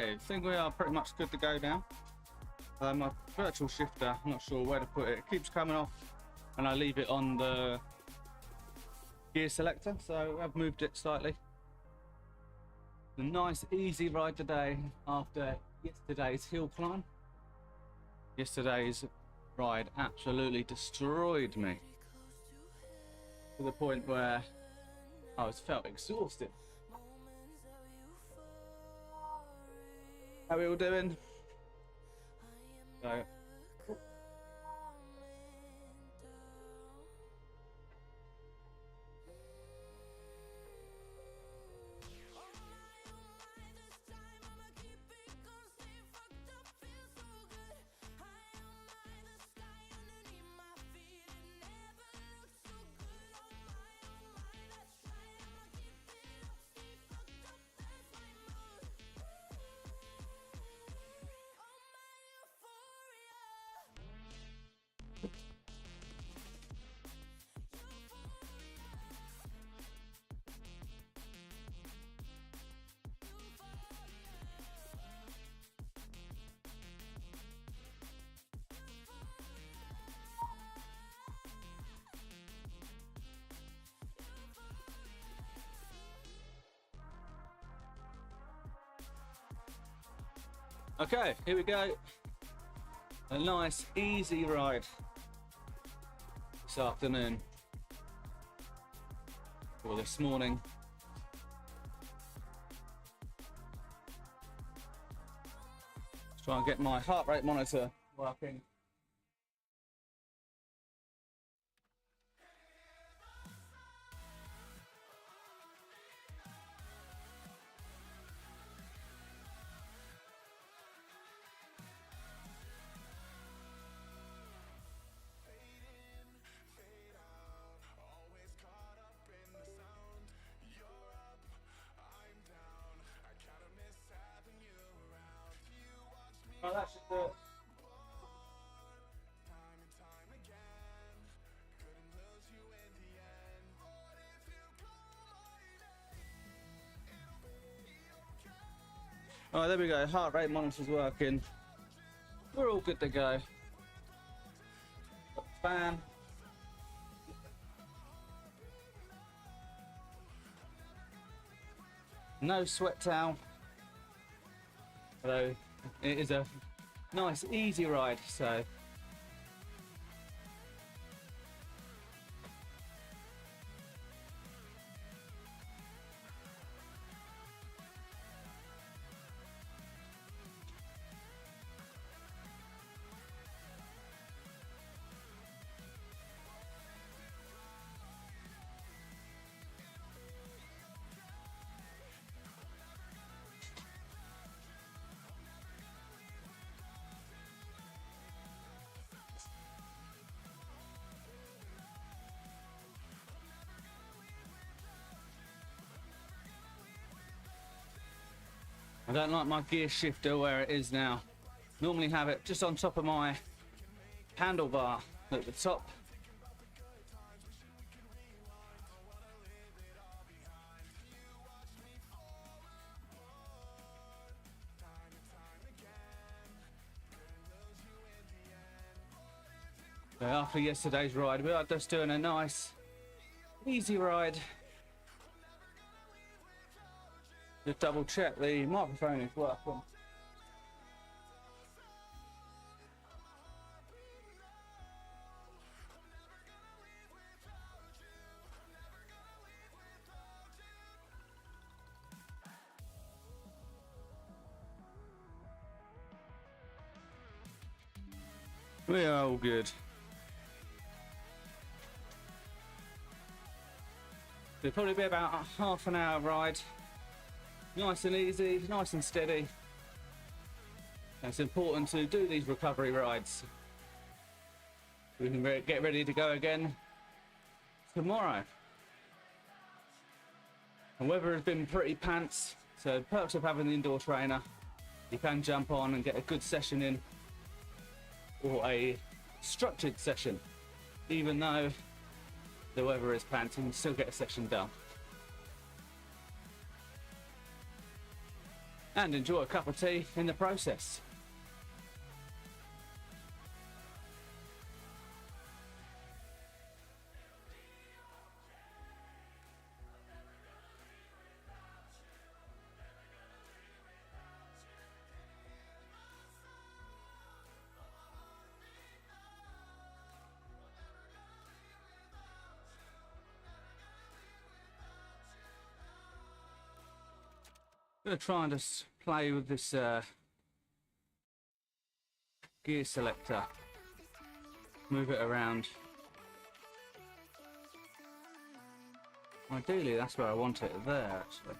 Okay, I think we are pretty much good to go now. My virtual shifter, I'm not sure where to put it. It keeps coming off and I leave it on the gear selector, so I've moved it slightly. A nice easy ride today after yesterday's hill climb. Yesterday's ride absolutely destroyed me to the point where I felt exhausted. How are we all doing? So, okay, here we go. A nice easy ride this afternoon, or this morning. Let's try and get my heart rate monitor working. Oh, that should do it. Alright, there we go. Heart rate monitor's working. We're all good to go. Got the fan. No sweat towel. Although it is a nice easy ride, so I don't like my gear shifter where it is now. Normally have it just on top of my handlebar at the top. So after yesterday's ride, we are just doing a nice, easy ride. Just double check the microphone is working. We are all good. It'll probably be about a half an hour ride. Nice and easy, nice and steady. And it's important to do these recovery rides. We can get ready to go again tomorrow. The weather has been pretty pants, so perks of having the indoor trainer, you can jump on and get a good session in, or a structured session. Even though the weather is pants, you can still get a session done. and enjoy a cup of tea in the process. I'm going to try and just play with this gear selector, move it around. Ideally that's where I want it, there actually.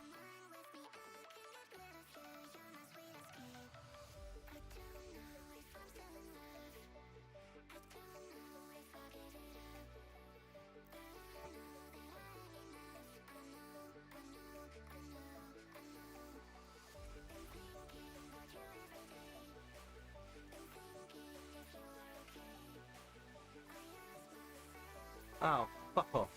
Oh, fuck off.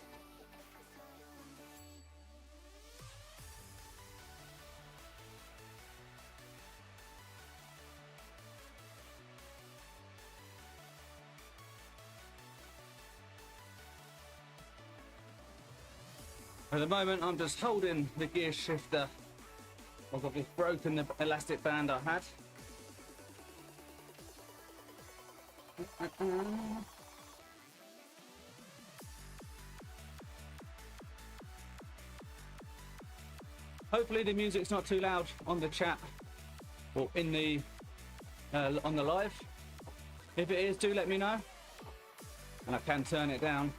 At the moment, I'm just holding the gear shifter as I've just broken the elastic band I had. Hopefully the music's not too loud on the chat or in the on the live. If it is, do let me know, and I can turn it down.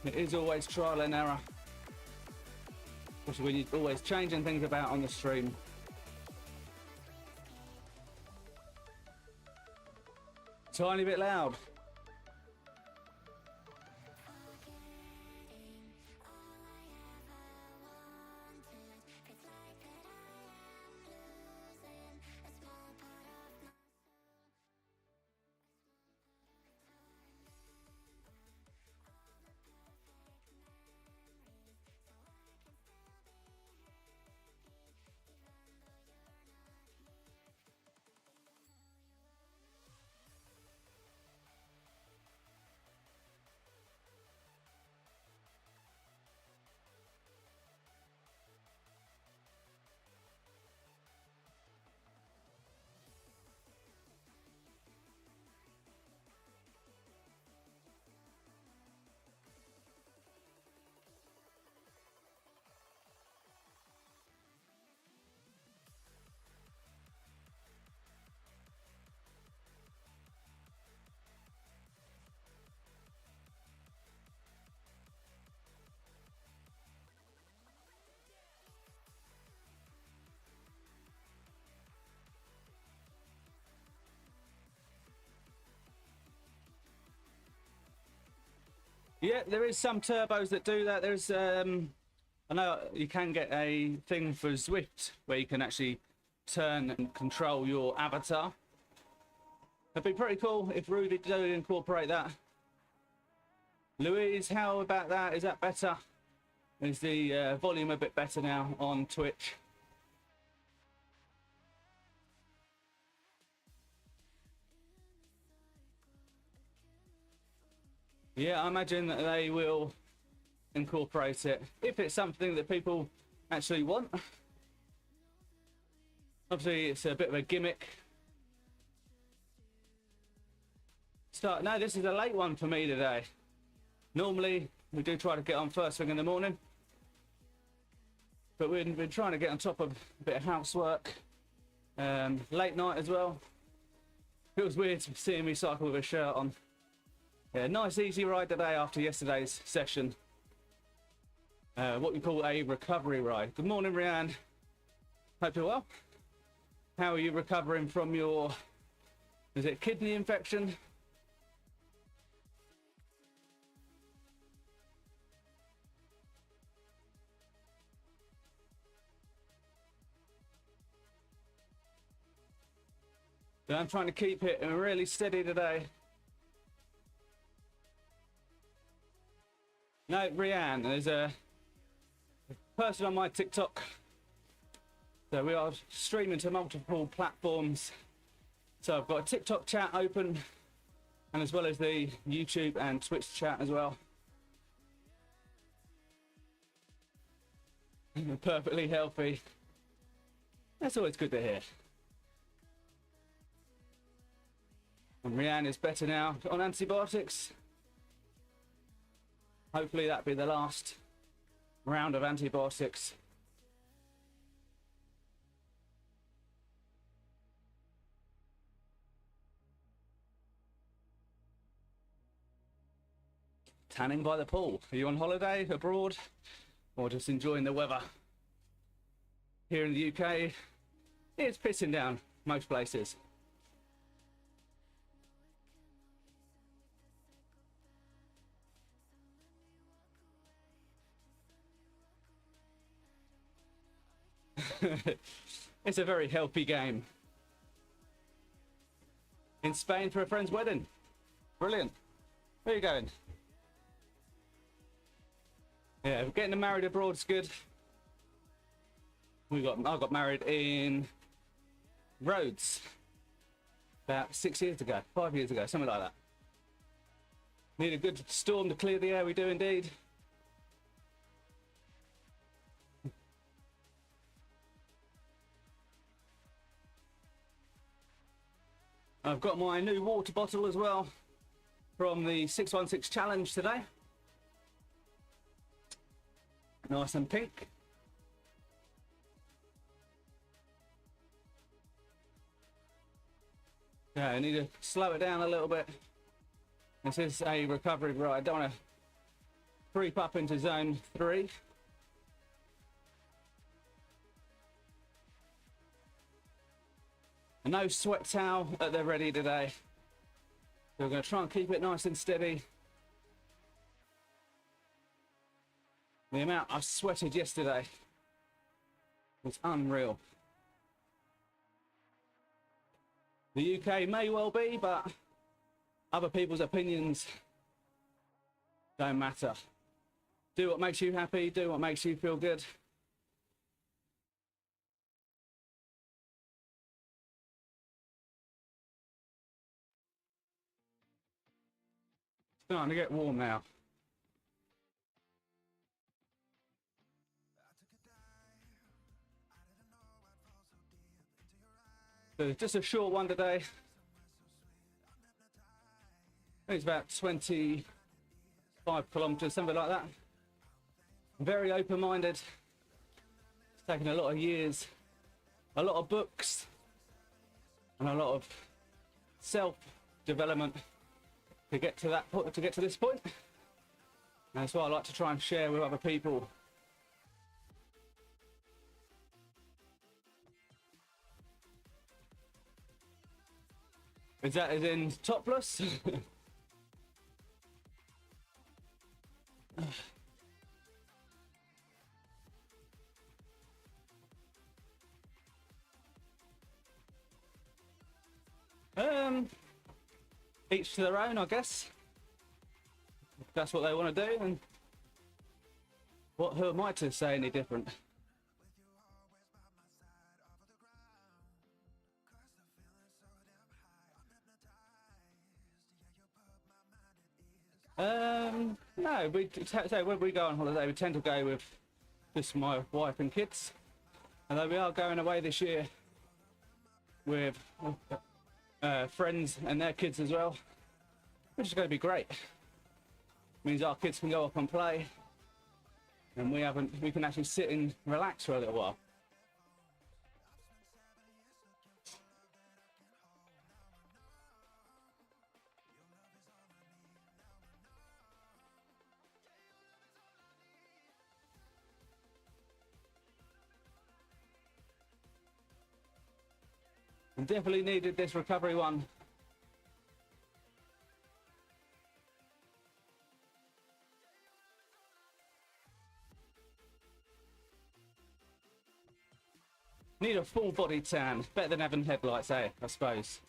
It is always trial and error, especially when you're always changing things about on the stream. Tiny bit loud. Yeah, there is some turbos that do that. There's, I know you can get a thing for Zwift where you can actually turn and control your avatar. It'd be pretty cool if Rouvy do incorporate that. Louise, how about that? Is that better? Is the volume a bit better now on Twitch? Yeah, I imagine that they will incorporate it if it's something that people actually want. Obviously, it's a bit of a gimmick. No, this is a late one for me today. Normally, we do try to get on first thing in the morning, but we've been trying to get on top of a bit of housework. Late night as well. Feels weird seeing me cycle with a shirt on. Yeah, nice easy ride today after yesterday's session. What we call a recovery ride. Good morning, Rianne. Hope you're well. How are you recovering from your, is it kidney infection? So I'm trying to keep it really steady today. No, Rianne, there's a person on my TikTok So we are streaming to multiple platforms. So I've got a TikTok chat open, and as well as the YouTube and Twitch chat as well. Perfectly healthy. That's always good to hear. And Rianne is better now on antibiotics. Hopefully that'll be the last round of antibiotics. Tanning by the pool. Are you on holiday abroad or just enjoying the weather? Here in the UK, it's pissing down most places. It's a very healthy game. In Spain for a friend's wedding. Brilliant. Where are you going? Yeah, getting married abroad is good. I got married in Rhodes about 6 years ago, 5 years ago, something like that. Need a good storm to clear the air, we do indeed. I've got my new water bottle as well from the 616 challenge today. Nice and pink. Yeah, I need to slow it down a little bit. This is a recovery ride. I don't want to creep up into zone 3. And no sweat towel at the ready today. So we're going to try and keep it nice and steady. The amount I sweated yesterday was unreal. The UK may well be, but other people's opinions don't matter. Do what makes you happy, do what makes you feel good. Starting to get warm now. So just a short one today. I think it's about 25 kilometers, something like that. Very open-minded. It's taken a lot of years, a lot of books, and a lot of self-development to get to that point, to get to this point. And that's what I like to try and share with other people. Is that as in topless? Each to their own, I guess. If that's what they want to do, and who am I to say any different? No, so when we go on holiday, we tend to go with just my wife and kids. Although we are going away this year with friends and their kids as well, which is going to be great. Means our kids can go up and play, and we can actually sit and relax for a little while. And definitely needed this recovery one. Need a full body tan. Better than having headlights, eh? I suppose.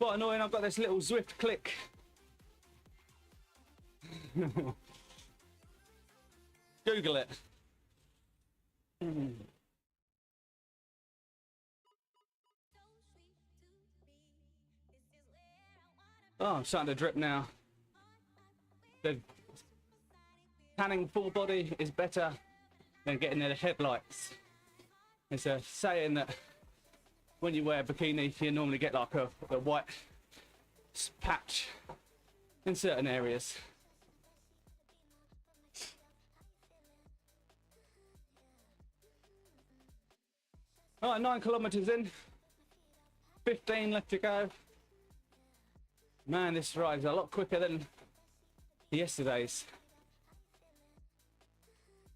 Quite annoying, I've got this little Zwift click. Google it. Oh, I'm starting to drip now. The tanning full body is better than getting the headlights. It's a saying that when you wear a bikini, you normally get like a white patch in certain areas. All right, 9 kilometers in, 15 left to go. Man, this ride is a lot quicker than yesterday's.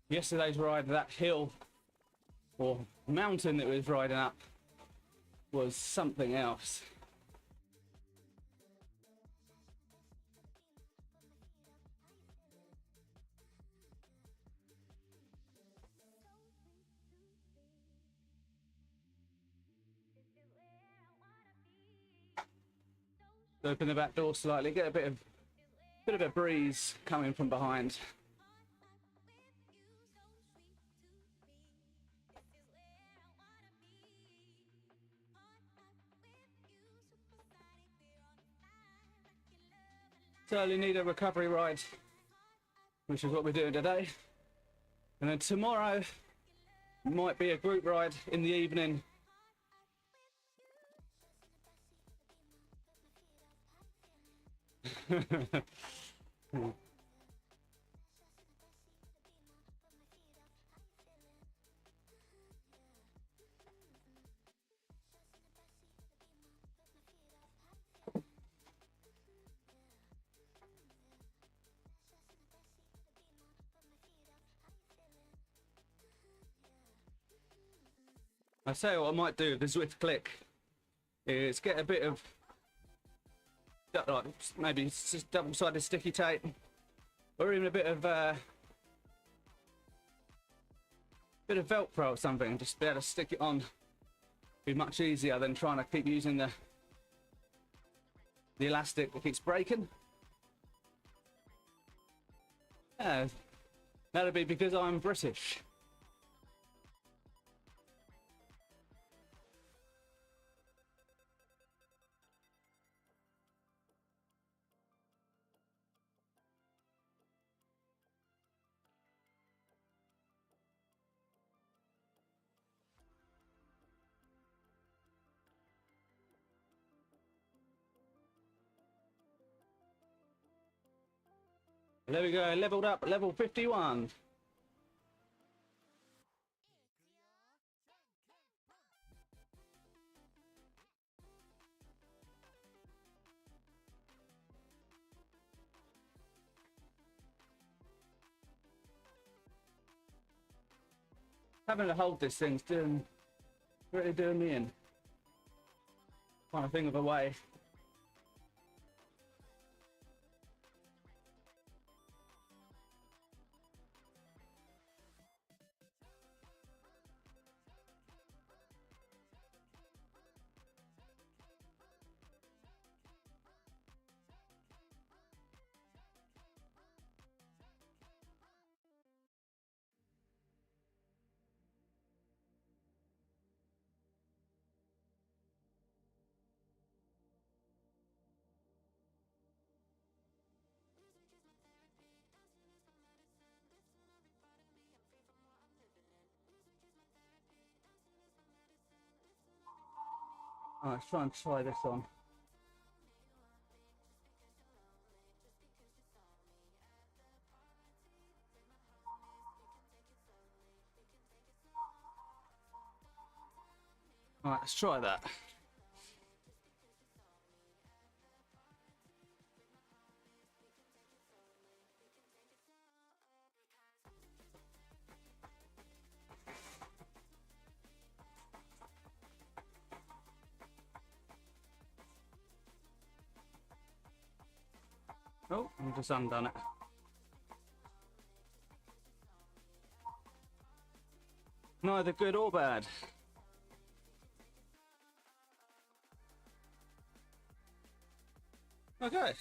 Yesterday's ride, that hill or mountain that we was riding up was something else. Open the back door slightly, get a bit of a breeze coming from behind. Totally need a recovery ride, which is what we're doing today. And then tomorrow might be a group ride in the evening. I say what I might do with the Zwift click is get a bit of like maybe just double-sided sticky tape, or even a bit of Velcro or something, and just be able to stick it on. Be much easier than trying to keep using the elastic that keeps breaking. Yeah, that'll be because I'm British. There we go, leveled up, level 51. Having to hold this thing's really doing me in. Trying to think of a way. Alright, let's try this on. Alright, let's try that. Oh, I've just undone it. Neither good or bad. Okay.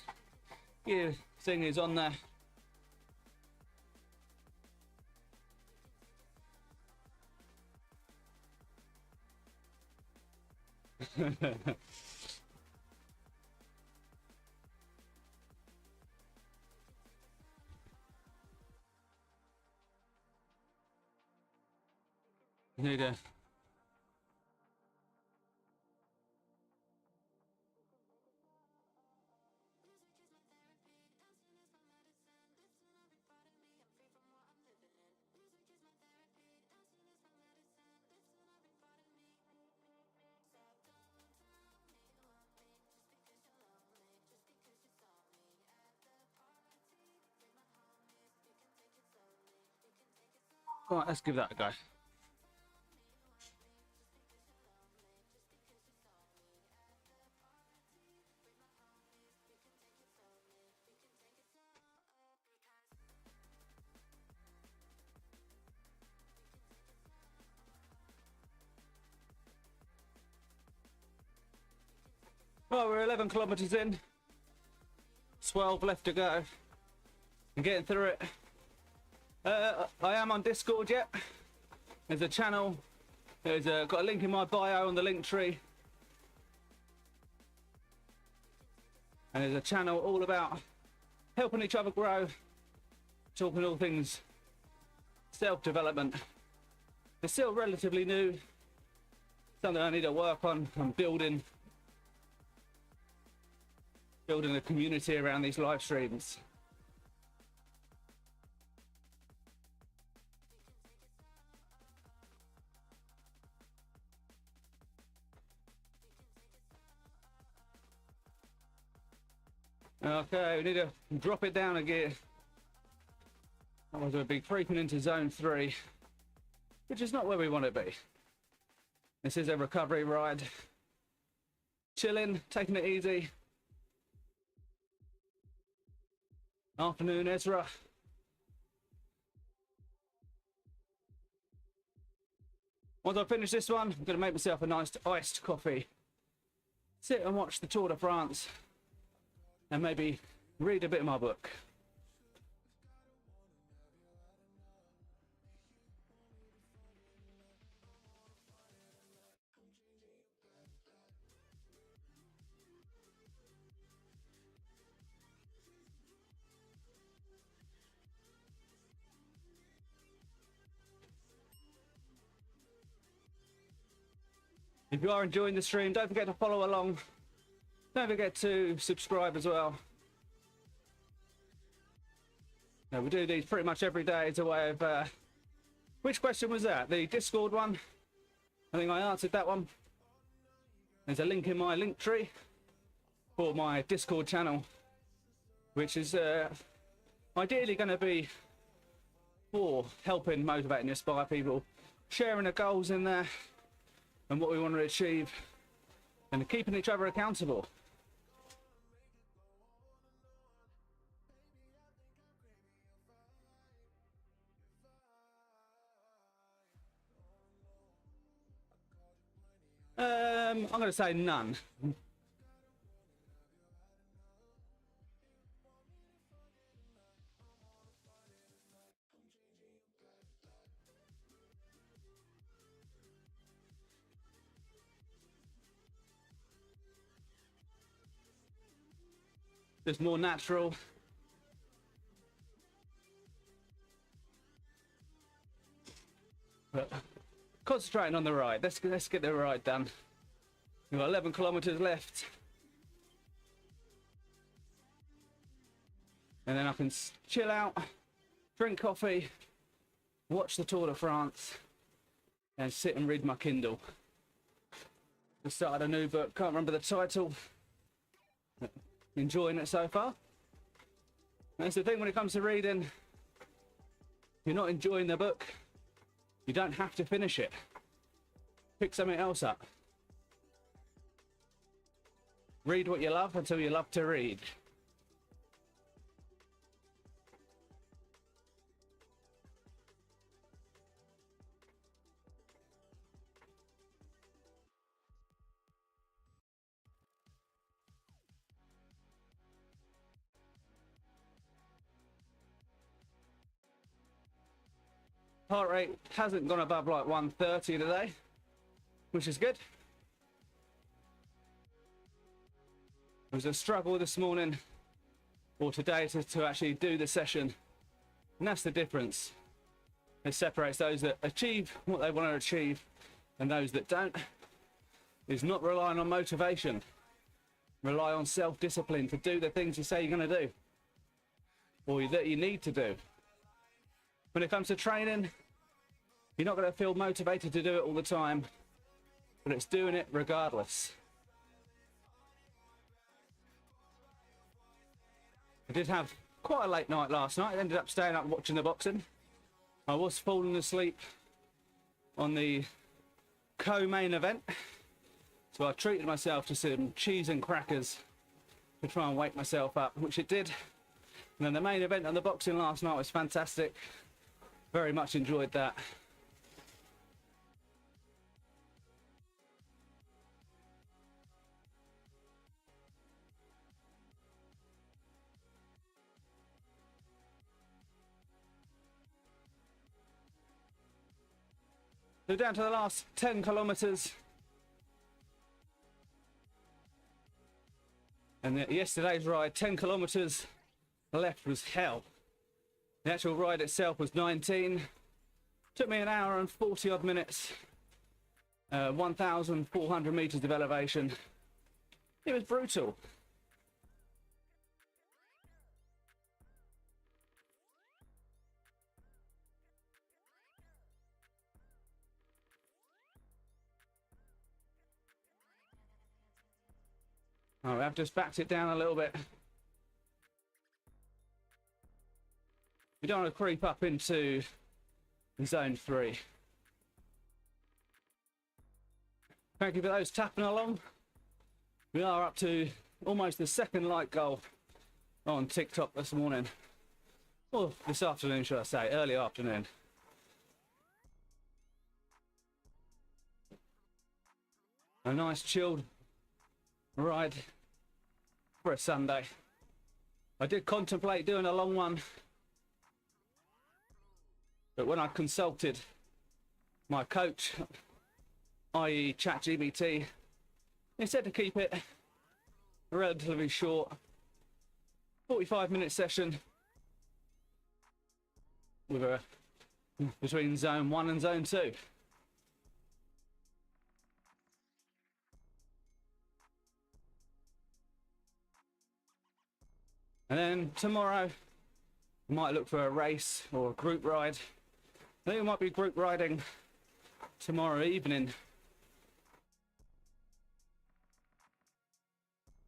Yeah, thing is on there. Need a Alright, let's give that a go. Well, we're 11 kilometers in. 12 left to go. I'm getting through it. I am on Discord yet. There's a channel. There's got a link in my bio on the link tree. And there's a channel all about helping each other grow, talking all things self-development. It's still relatively new. Something I need to work on. I'm building a community around these live streams. Okay, we need to drop it down again. Otherwise we'll be creeping into zone 3, which is not where we want to be. This is a recovery ride. Chilling, taking it easy. Afternoon, Ezra. Once I finish this one, I'm going to make myself a nice iced coffee. Sit and watch the Tour de France. And maybe read a bit of my book. If you are enjoying the stream, don't forget to follow along. Don't forget to subscribe as well. Now, we do these pretty much every day as a way of... which question was that? The Discord one? I think I answered that one. There's a link in my link tree for my Discord channel, which is ideally going to be for helping, motivate and inspire people, sharing the goals in there and what we want to achieve, and keeping each other accountable. I'm going to say none. Just more natural. But concentrating on the ride. Let's get the ride done. We've got 11 kilometers left. And then I can chill out, drink coffee, watch the Tour de France, and sit and read my Kindle. I started a new book, can't remember the title. Enjoying it so far. That's the thing when it comes to reading. If you're not enjoying the book, you don't have to finish it. Pick something else up. Read what you love until you love to read. Heart rate hasn't gone above like 130 today, which is good. It was a struggle this morning or today to actually do the session, and that's the difference. It separates those that achieve what they want to achieve and those that don't. Is not relying on motivation. Rely on self-discipline to do the things you say you're going to do, or that you need to do. When it comes to training, you're not going to feel motivated to do it all the time, but it's doing it regardless. I did have quite a late night last night. I ended up staying up watching the boxing. I was falling asleep on the co-main event, so I treated myself to some cheese and crackers to try and wake myself up, which it did. And then the main event on the boxing last night was fantastic. Very much enjoyed that. So down to the last 10 kilometers. And yesterday's ride, 10 kilometers left was hell. The actual ride itself was 19. Took me an hour and 40 odd minutes. 1,400 meters of elevation. It was brutal. Oh, I've just backed it down a little bit. We don't want to creep up into zone 3. Thank you for those tapping along. We are up to almost the second like goal on TikTok this morning. Or this afternoon, should I say, early afternoon. A nice chilled ride for a Sunday. I did contemplate doing a long one, but when I consulted my coach, i.e. ChatGPT, he said to keep it relatively short, 45-minute session with a between zone 1 and zone 2. And then tomorrow, we might look for a race or a group ride. I think we might be group riding tomorrow evening.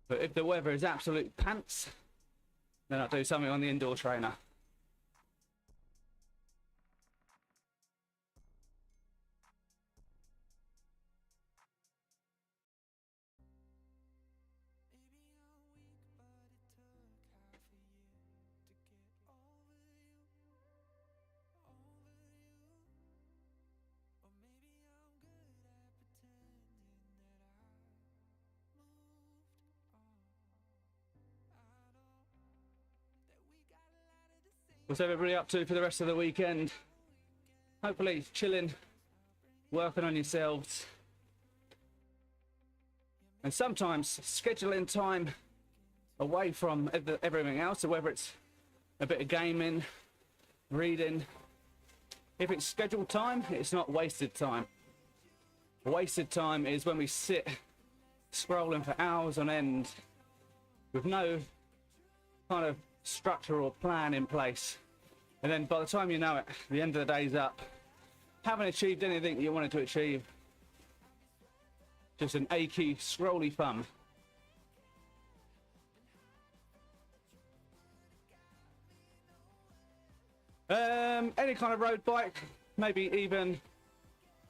But if the weather is absolute pants, then I'll do something on the indoor trainer. What's everybody up to for the rest of the weekend? Hopefully chilling, working on yourselves, and sometimes scheduling time away from everything else. So whether it's a bit of gaming, reading, if it's scheduled time, it's not wasted time. Wasted time is when we sit scrolling for hours on end with no kind of structure or plan in place, and then by the time you know it, the end of the day's up, haven't achieved anything you wanted to achieve, just an achy scrolly thumb. Any kind of road bike, maybe even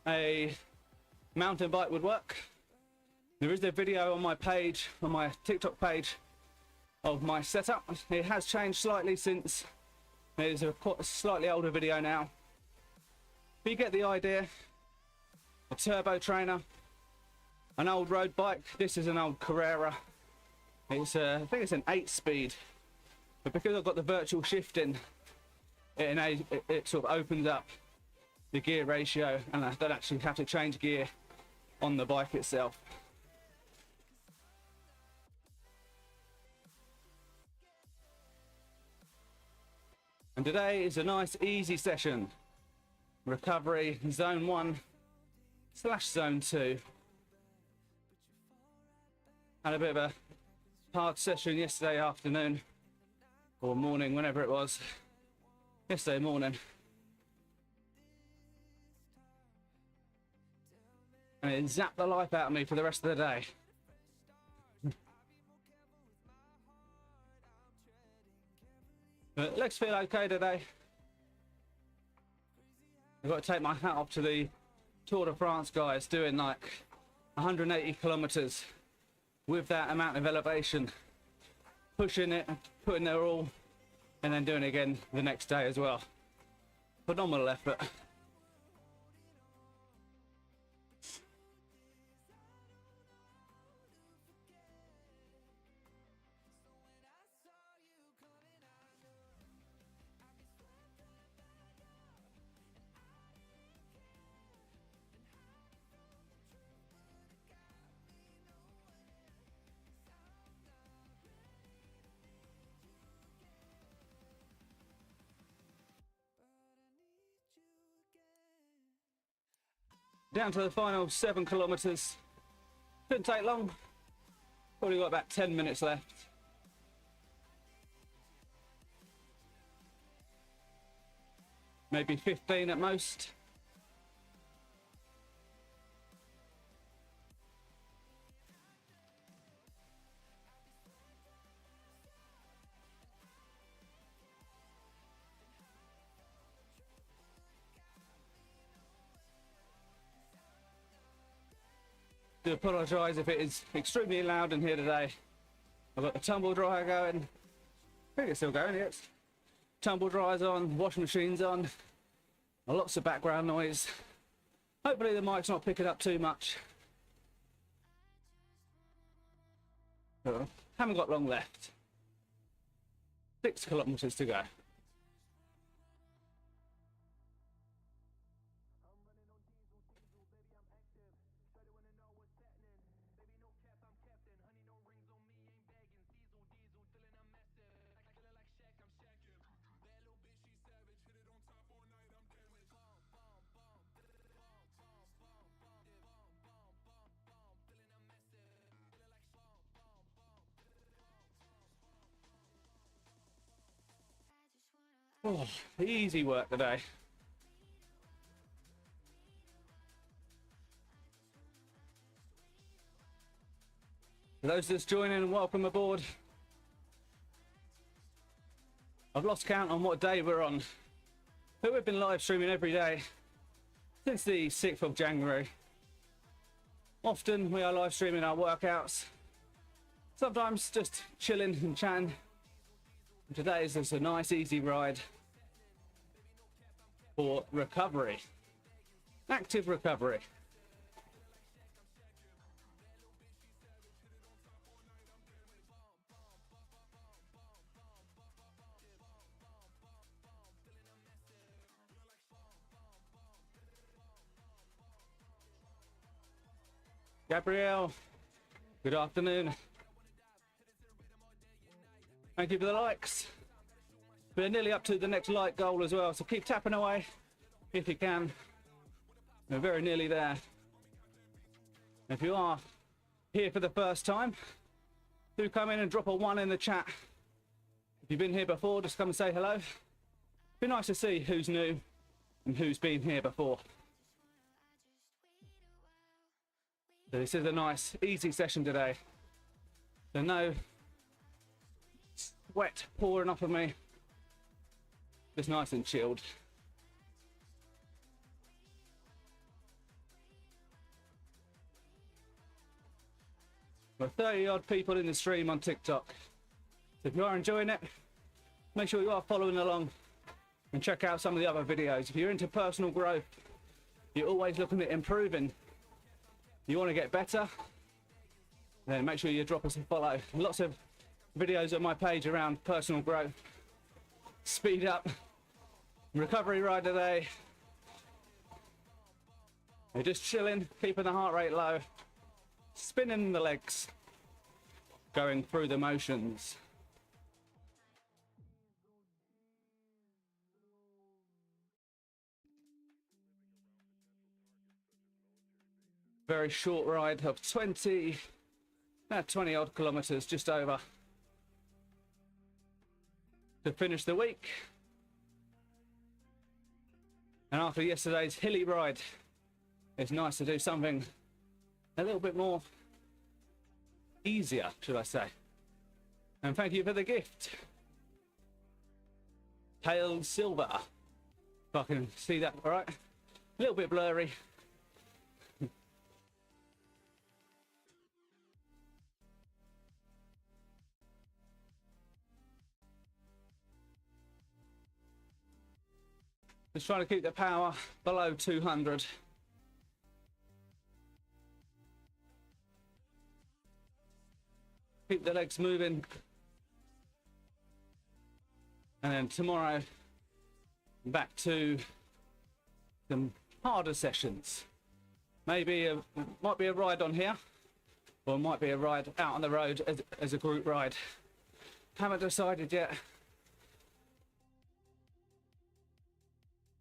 a mountain bike would work. There is a video on my page, on my TikTok page, of my setup. It has changed slightly since. It is a slightly older video now. But you get the idea. A turbo trainer, an old road bike. This is an old Carrera. It's I think it's an 8-speed, but because I've got the virtual shifting, it sort of opens up the gear ratio, and I don't actually have to change gear on the bike itself. And today is a nice easy session. Recovery zone 1 / zone 2. Had a bit of a hard session yesterday afternoon, or morning, whenever it was. Yesterday morning. And it zapped the life out of me for the rest of the day. But legs feel okay today. I've got to take my hat off to the Tour de France guys doing like 180 kilometers with that amount of elevation, pushing it, putting their all, and then doing it again the next day as well. Phenomenal effort. Down to the final 7 kilometers. Didn't take long. Probably got about 10 minutes left. Maybe 15 at most. I do apologise if it is extremely loud in here today. I've got the tumble dryer going. I think it's still going, yes. Tumble dryers on, washing machines on. Lots of background noise. Hopefully the mic's not picking up too much. Haven't got long left. 6 kilometers to go. Oh, easy work today. For those just joining, welcome aboard. I've lost count on what day we're on, but we've been live streaming every day since the 6th of January. Often we are live streaming our workouts, sometimes just chilling and chatting. Today is just a nice easy ride for recovery, active recovery. Gabrielle, good afternoon. Thank you for the likes. We're nearly up to the next like goal as well, so keep tapping away if you can. We're very nearly there. If you are here for the first time, do come in and drop a 1 in the chat. If you've been here before, just come and say hello. Be nice to see who's new and who's been here before. So this is a nice, easy session today. So no sweat pouring off of me. Just nice and chilled. We're 30 odd people in the stream on TikTok. So if you are enjoying it, make sure you are following along and check out some of the other videos. If you're into personal growth, you're always looking at improving, you want to get better, then make sure you drop us a follow. Lots of videos on my page around personal growth, speed up, recovery ride today, You're just chilling, keeping the heart rate low, spinning the legs, going through the motions. Very short ride of 20 odd kilometers, just over, to finish the week. And after yesterday's hilly ride, it's nice to do something a little bit more easier, should I say. And thank you for the gift. Pale silver. If I can see that all right. A little bit blurry. Just trying to keep the power below 200. Keep the legs moving. And then tomorrow, back to some harder sessions. Maybe might be a ride on here, or it might be a ride out on the road as a group ride. Haven't decided yet.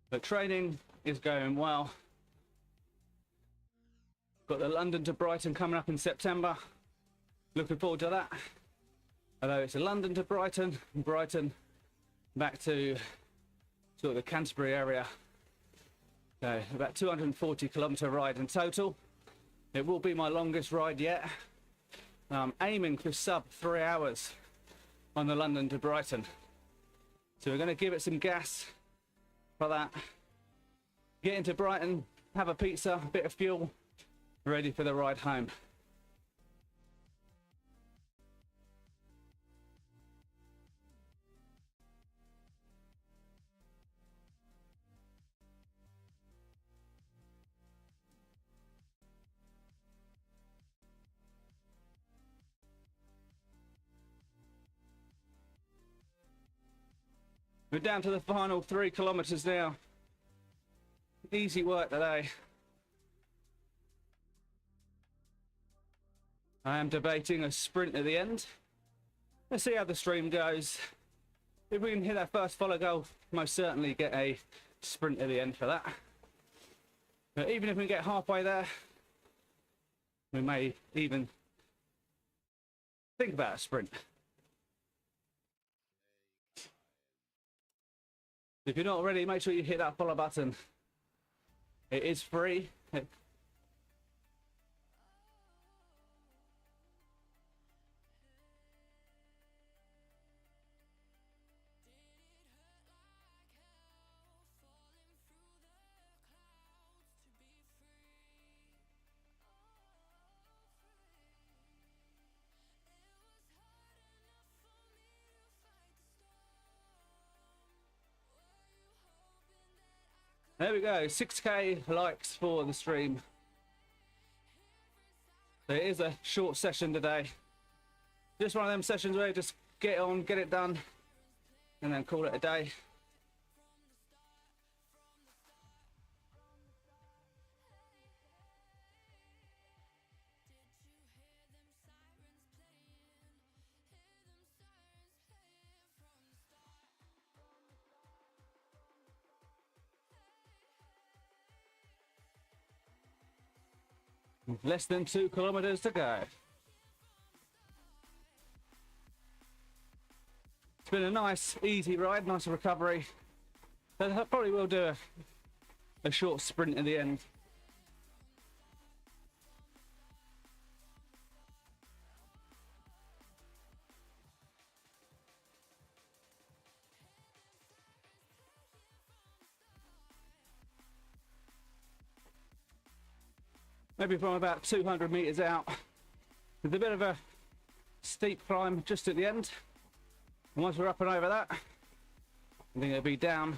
But training is going well. Got the London to Brighton coming up in September. Looking forward to that. Although it's a London to Brighton, and Brighton back to sort of the Canterbury area. So about 240 kilometre ride in total. It will be my longest ride yet. I'm aiming for sub 3 hours on the London to Brighton. So we're going to give it some gas for that. Get into Brighton, have a pizza, a bit of fuel, ready for the ride home. We're down to the final 3 kilometres now. Easy work today. I am debating a sprint at the end. Let's see how the stream goes. If we can hit that first follow goal, most certainly get a sprint at the end for that. But even if we get halfway there, we may even think about a sprint. If you're not already, make sure you hit that follow button. It is free. There we go, 6k likes for the stream. So it is a short session today. Just one of them sessions where you just get on, get it done, and then call it a day. Less than 2 kilometers to go. It's been a nice, easy ride, nice recovery. So I probably will do a short sprint at the end. Maybe from about 200 meters out. With a bit of a steep climb just at the end. And once we're up and over that, I think it'll be down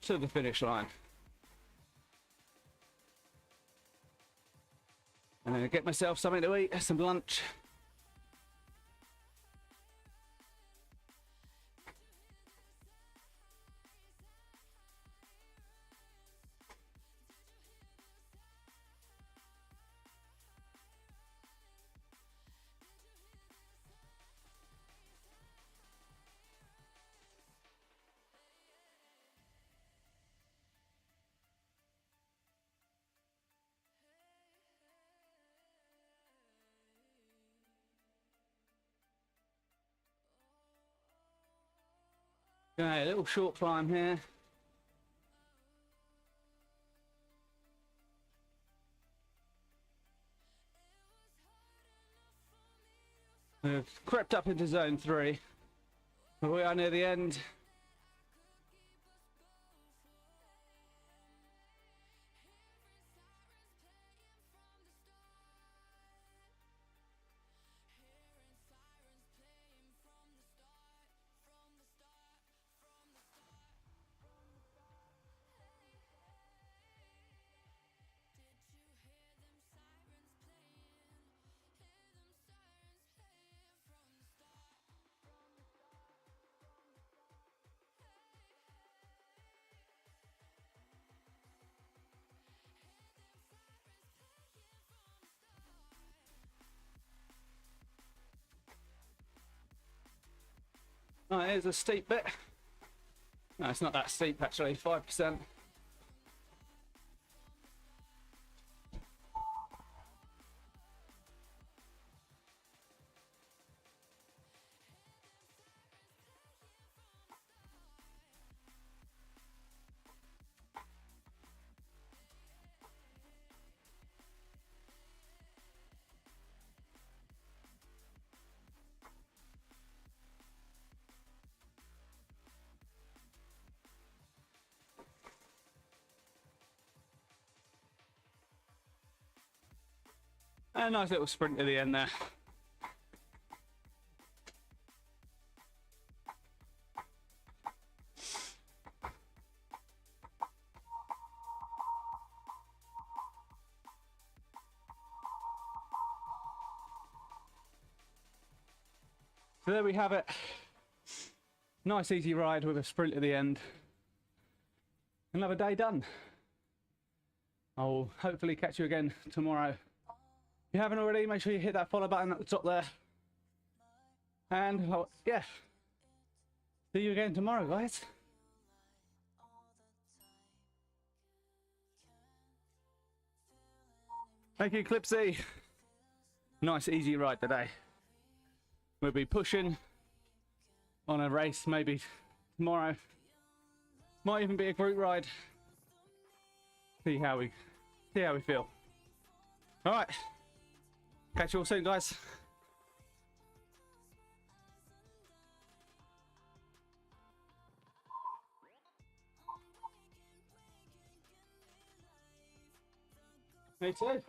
to the finish line. And then get myself something to eat, some lunch. Okay, a little short climb here. We've crept up into zone 3. We are near the end. Right, here's a steep bit. No, it's not that steep actually, 5%. A nice little sprint to the end there. So there we have it. Nice easy ride with a sprint at the end. Another day done. I'll hopefully catch you again tomorrow. If you haven't already, make sure you hit that follow button at the top there. And yeah, see you again tomorrow, guys. Thank you, Clipsy. Nice easy ride today. We'll be pushing on a race maybe tomorrow. Might even be a group ride. See how we feel. All right. Catch you all soon, guys. Me too.